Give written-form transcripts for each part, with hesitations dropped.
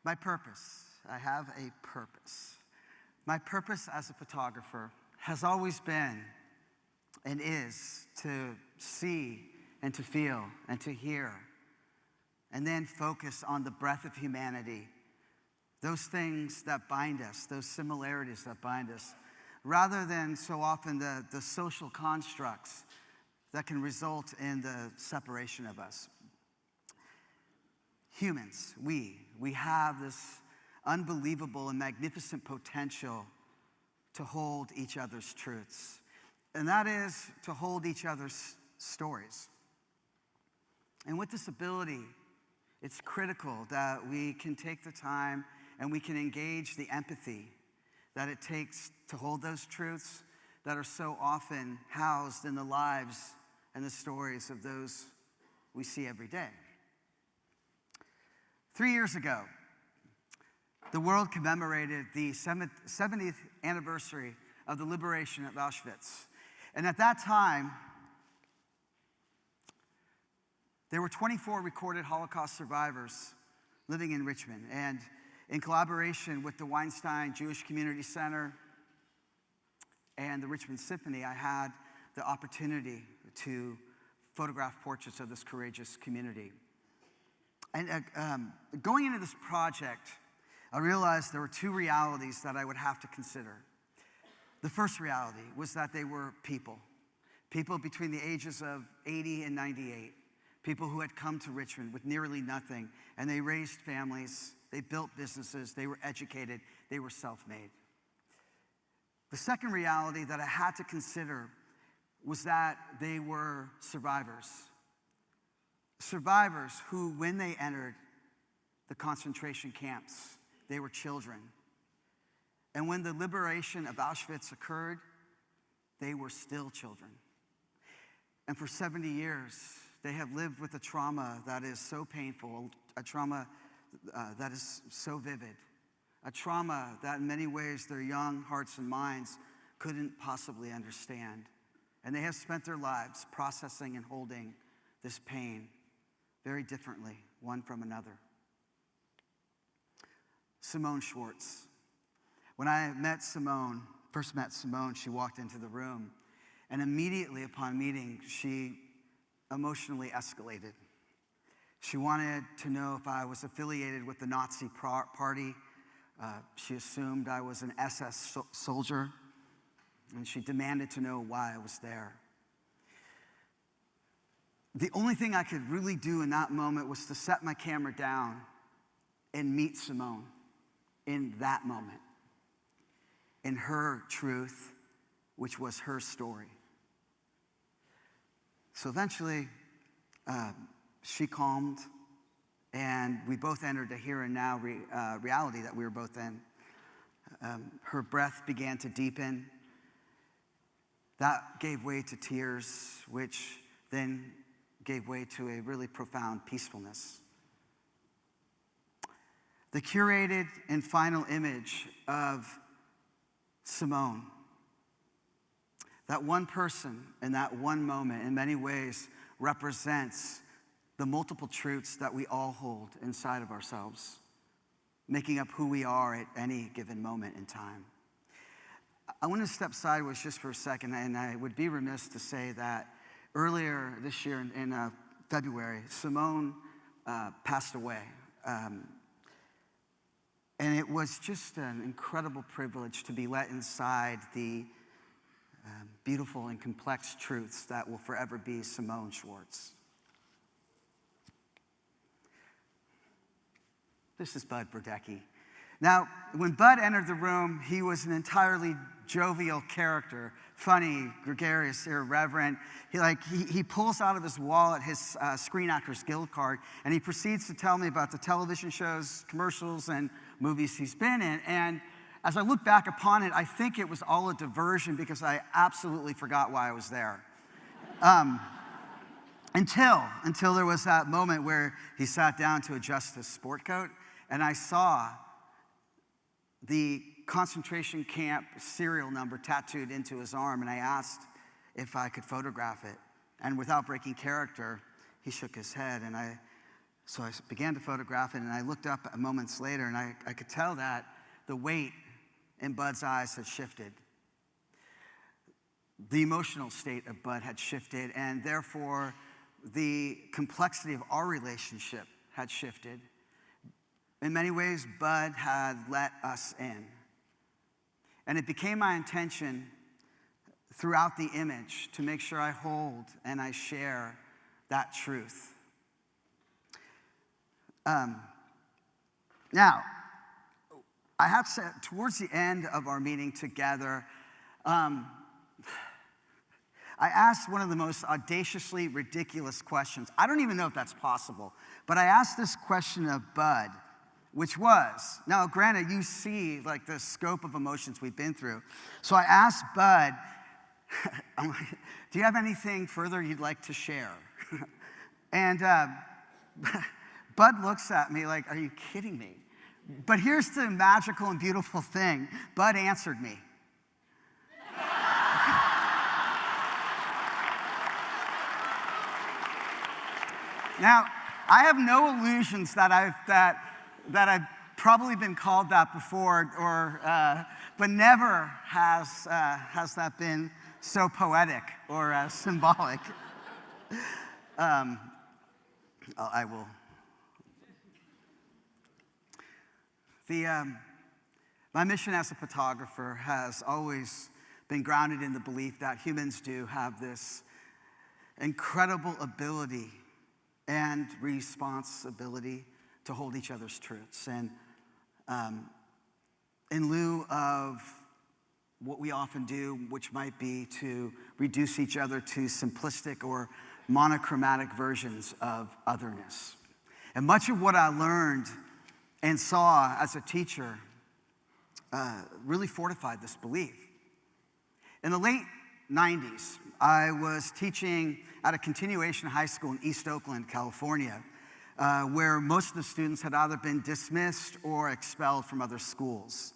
My purpose. I have a purpose. My purpose as a photographer has always been and is to see and to feel and to hear, and then focus on the breadth of humanity, those things that bind us, those similarities that bind us, rather than so often the social constructs that can result in the separation of us. Humans, we have this unbelievable and magnificent potential to hold each other's truths, and that is to hold each other's stories. And with this ability, it's critical that we can take the time and we can engage the empathy that it takes to hold those truths that are so often housed in the lives and the stories of those we see every day. 3 years ago, the world commemorated the 70th anniversary of the liberation of Auschwitz. And at that time, there were 24 recorded Holocaust survivors living in Richmond. And in collaboration with the Weinstein Jewish Community Center and the Richmond Symphony, I had the opportunity to photograph portraits of this courageous community. And going into this project, I realized there were two realities that I would have to consider. The first reality was that they were people between the ages of 80 and 98, people who had come to Richmond with nearly nothing, and they raised families, they built businesses, they were educated, they were self-made. The second reality that I had to consider was that they were survivors. Survivors who, when they entered the concentration camps, they were children. And when the liberation of Auschwitz occurred, they were still children. And for 70 years, they have lived with a trauma that is so painful, a trauma that is so vivid, a trauma that in many ways their young hearts and minds couldn't possibly understand. And they have spent their lives processing and holding this pain very differently, one from another. Simone Schwartz. When I first met Simone, she walked into the room, and immediately upon meeting, she emotionally escalated. She wanted to know if I was affiliated with the Nazi party. She assumed I was an SS soldier, and she demanded to know why I was there. The only thing I could really do in that moment was to set my camera down and meet Simone in that moment, in her truth, which was her story. So eventually, she calmed, and we both entered a here and now reality that we were both in. Her breath began to deepen. That gave way to tears, which then gave way to a really profound peacefulness. The curated and final image of Simone, that one person in that one moment, in many ways, represents the multiple truths that we all hold inside of ourselves, making up who we are at any given moment in time. I want to step sideways just for a second, and I would be remiss to say that earlier this year in February, Simone passed away. And it was just an incredible privilege to be let inside the beautiful and complex truths that will forever be Simone Schwartz. This is Bud Burdecki. Now, when Bud entered the room, he was an entirely jovial character, funny, gregarious, irreverent. He pulls out of his wallet his Screen Actors Guild card, and he proceeds to tell me about the television shows, commercials, and movies he's been in. And as I look back upon it, I think it was all a diversion because I absolutely forgot why I was there. Until there was that moment where he sat down to adjust his sport coat, and I saw the concentration camp serial number tattooed into his arm, and I asked if I could photograph it. And without breaking character, he shook his head, and I So I began to photograph it, and I looked up moments later, and I could tell that the weight in Bud's eyes had shifted. The emotional state of Bud had shifted, and therefore the complexity of our relationship had shifted. In many ways, Bud had let us in. And it became my intention throughout the image to make sure I hold and I share that truth. Now, I have said towards the end of our meeting together, I asked one of the most audaciously ridiculous questions. I don't even know if that's possible, but I asked this question of Bud, which was, now granted, you see like the scope of emotions we've been through. So I asked Bud, do you have anything further you'd like to share? And Bud looks at me like, are you kidding me? But here's the magical and beautiful thing. Bud answered me. Now, I have no illusions that I've probably been called that before, but never has that been so poetic or symbolic. I will. My mission as a photographer has always been grounded in the belief that humans do have this incredible ability and responsibility to hold each other's truths. And in lieu of what we often do, which might be to reduce each other to simplistic or monochromatic versions of otherness. And much of what I learned and saw as a teacher really fortified this belief. In the late 90s, I was teaching at a continuation high school in East Oakland, California, where most of the students had either been dismissed or expelled from other schools.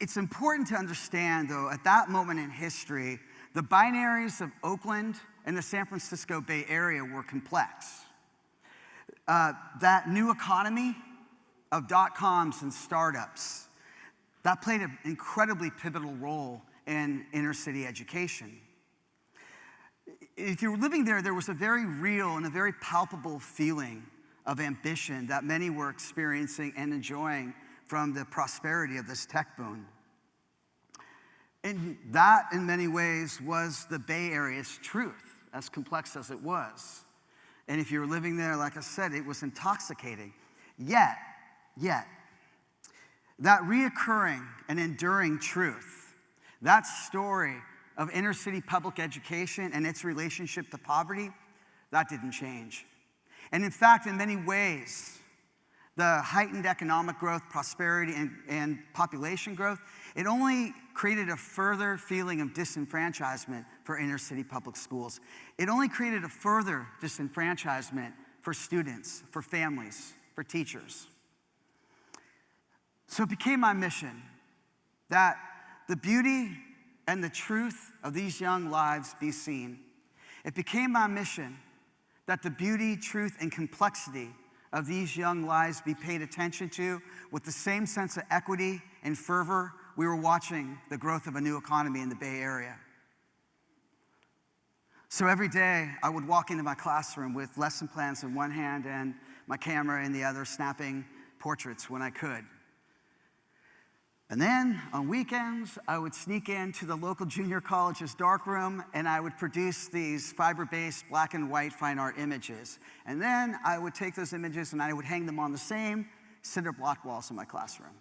It's important to understand, though, at that moment in history, the binaries of Oakland and the San Francisco Bay Area were complex. That new economy of dot-coms and startups, that played an incredibly pivotal role in inner city education. If you were living there, there was a very real and a very palpable feeling of ambition that many were experiencing and enjoying from the prosperity of this tech boom. And that, in many ways, was the Bay Area's truth, as complex as it was. And if you were living there, like I said, it was intoxicating. Yet, that reoccurring and enduring truth, that story of inner city public education and its relationship to poverty, that didn't change. And in fact, in many ways, the heightened economic growth, prosperity, and population growth, it only created a further feeling of disenfranchisement for inner city public schools. It only created a further disenfranchisement for students, for families, for teachers. So it became my mission that the beauty and the truth of these young lives be seen. It became my mission that the beauty, truth, and complexity of these young lives be paid attention to with the same sense of equity and fervor we were watching the growth of a new economy in the Bay Area. So every day I would walk into my classroom with lesson plans in one hand and my camera in the other, snapping portraits when I could. And then on weekends, I would sneak into the local junior college's darkroom and I would produce these fiber-based black and white fine art images. And then I would take those images and I would hang them on the same cinder block walls in my classroom.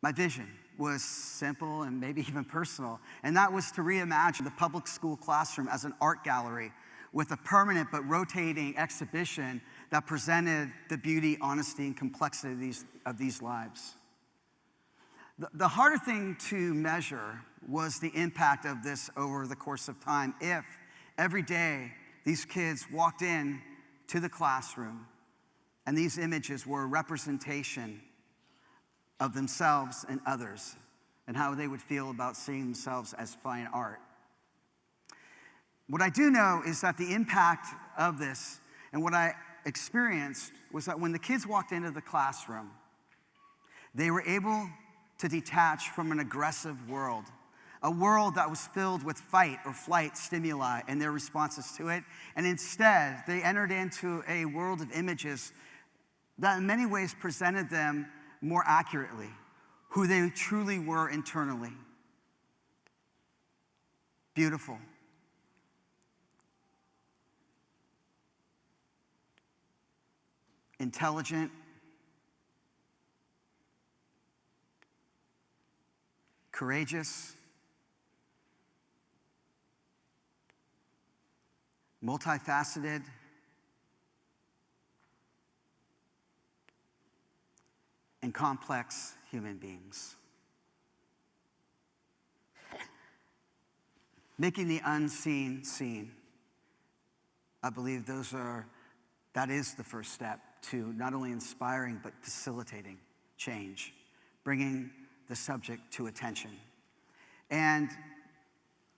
My vision was simple and maybe even personal, and that was to reimagine the public school classroom as an art gallery with a permanent but rotating exhibition that presented the beauty, honesty, and complexity of these lives. The harder thing to measure was the impact of this over the course of time if every day these kids walked in to the classroom and these images were a representation of themselves and others and how they would feel about seeing themselves as fine art. What I do know is that the impact of this And what I experienced was that when the kids walked into the classroom, they were able to detach from an aggressive world, a world that was filled with fight or flight stimuli and their responses to it. And instead, they entered into a world of images that in many ways presented them more accurately, who they truly were internally. Beautiful. Intelligent. Courageous. Multifaceted. And complex human beings. Making the unseen seen. I believe that is the first step to not only inspiring, but facilitating change, bringing the subject to attention. And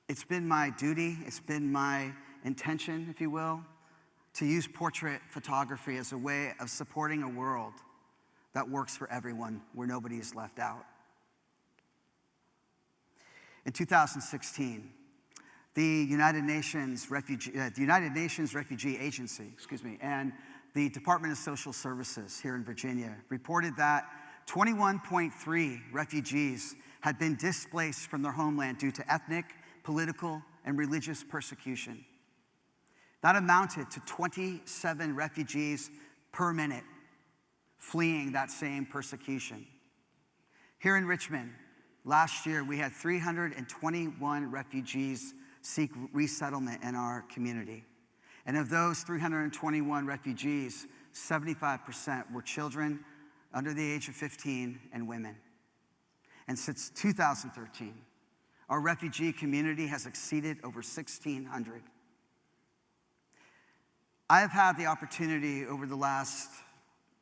it's been my duty, it's been my intention, if you will, to use portrait photography as a way of supporting a world that works for everyone, where nobody is left out. In 2016, the United Nations Refugee Agency, and the Department of Social Services here in Virginia reported that 21.3 refugees had been displaced from their homeland due to ethnic, political, and religious persecution. That amounted to 27 refugees per minute fleeing that same persecution. Here in Richmond, last year we had 321 refugees seek resettlement in our community. And of those 321 refugees, 75% were children under the age of 15 and women. And since 2013, our refugee community has exceeded over 1,600. I have had the opportunity over the last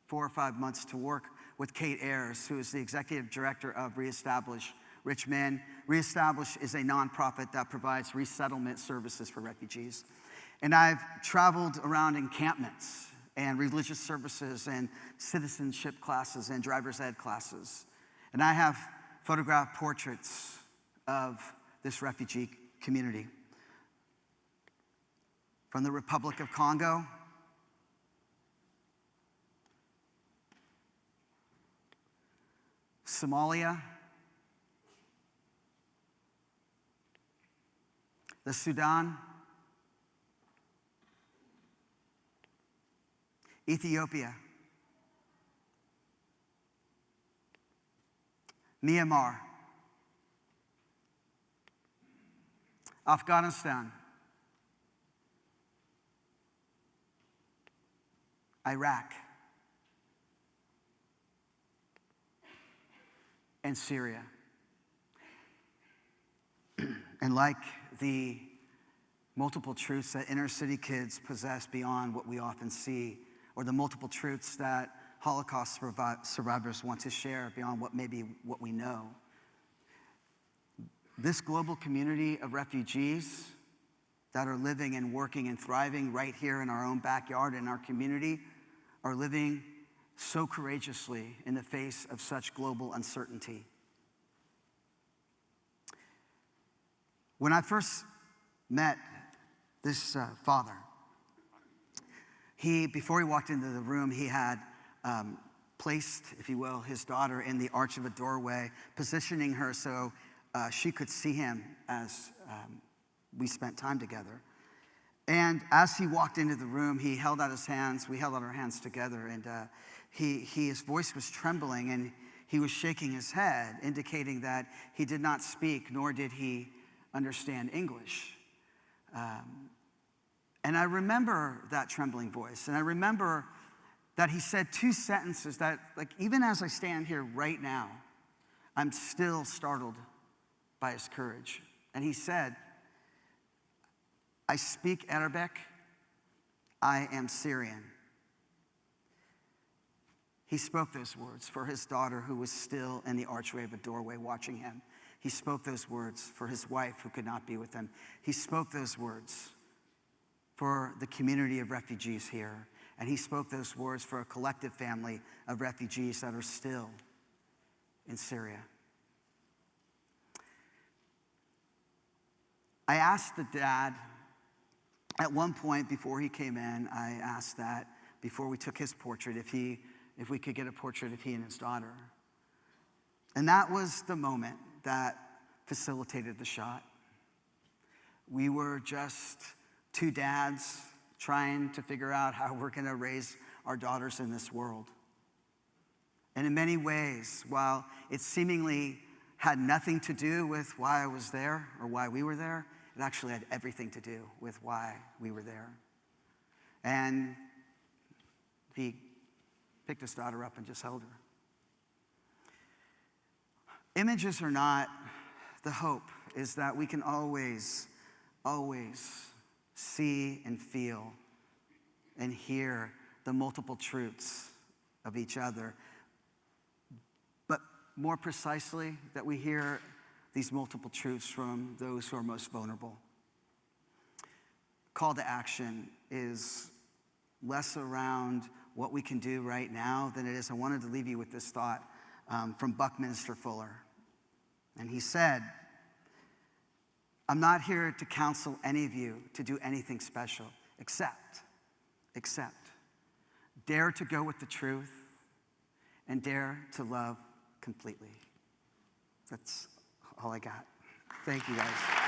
4 or 5 months to work with Kate Ayers, who is the executive director of ReEstablish Richmond. ReEstablish is a nonprofit that provides resettlement services for refugees. And I've traveled around encampments and religious services and citizenship classes and driver's ed classes. And I have photographed portraits of this refugee community. From the Republic of Congo, Somalia, the Sudan, Ethiopia, Myanmar, Afghanistan, Iraq, and Syria. And like the multiple truths that inner city kids possess beyond what we often see, or the multiple truths that Holocaust survivors want to share beyond what we know, this global community of refugees that are living and working and thriving right here in our own backyard, in our community, are living so courageously in the face of such global uncertainty. When I first met this father, before he walked into the room, he had placed, if you will, his daughter in the arch of a doorway, positioning her so she could see him as we spent time together. And as he walked into the room, he held out his hands. We held out our hands together, and his voice was trembling, and he was shaking his head, indicating that he did not speak, nor did he understand English. And I remember that trembling voice, and I remember that he said 2 sentences that, like, even as I stand here right now, I'm still startled by his courage. And he said, "I speak Arabic, I am Syrian." He spoke those words for his daughter, who was still in the archway of a doorway watching him. He spoke those words for his wife, who could not be with him. He spoke those words for the community of refugees here. And he spoke those words for a collective family of refugees that are still in Syria. I asked the dad, at one point before he came in, I asked that before we took his portrait, if we could get a portrait of he and his daughter. And that was the moment that facilitated the shot. We were just two dads trying to figure out how we're gonna raise our daughters in this world. And in many ways, while it seemingly had nothing to do with why I was there or why we were there, it actually had everything to do with why we were there. And he picked his daughter up and just held her. Images are not, the hope is that we can always see and feel and hear the multiple truths of each other. But more precisely, that we hear these multiple truths from those who are most vulnerable. Call to action is less around what we can do right now than it is, I wanted to leave you with this thought from Buckminster Fuller. And he said, I'm not here to counsel any of you to do anything special, except dare to go with the truth and dare to love completely. That's all I got. Thank you, guys.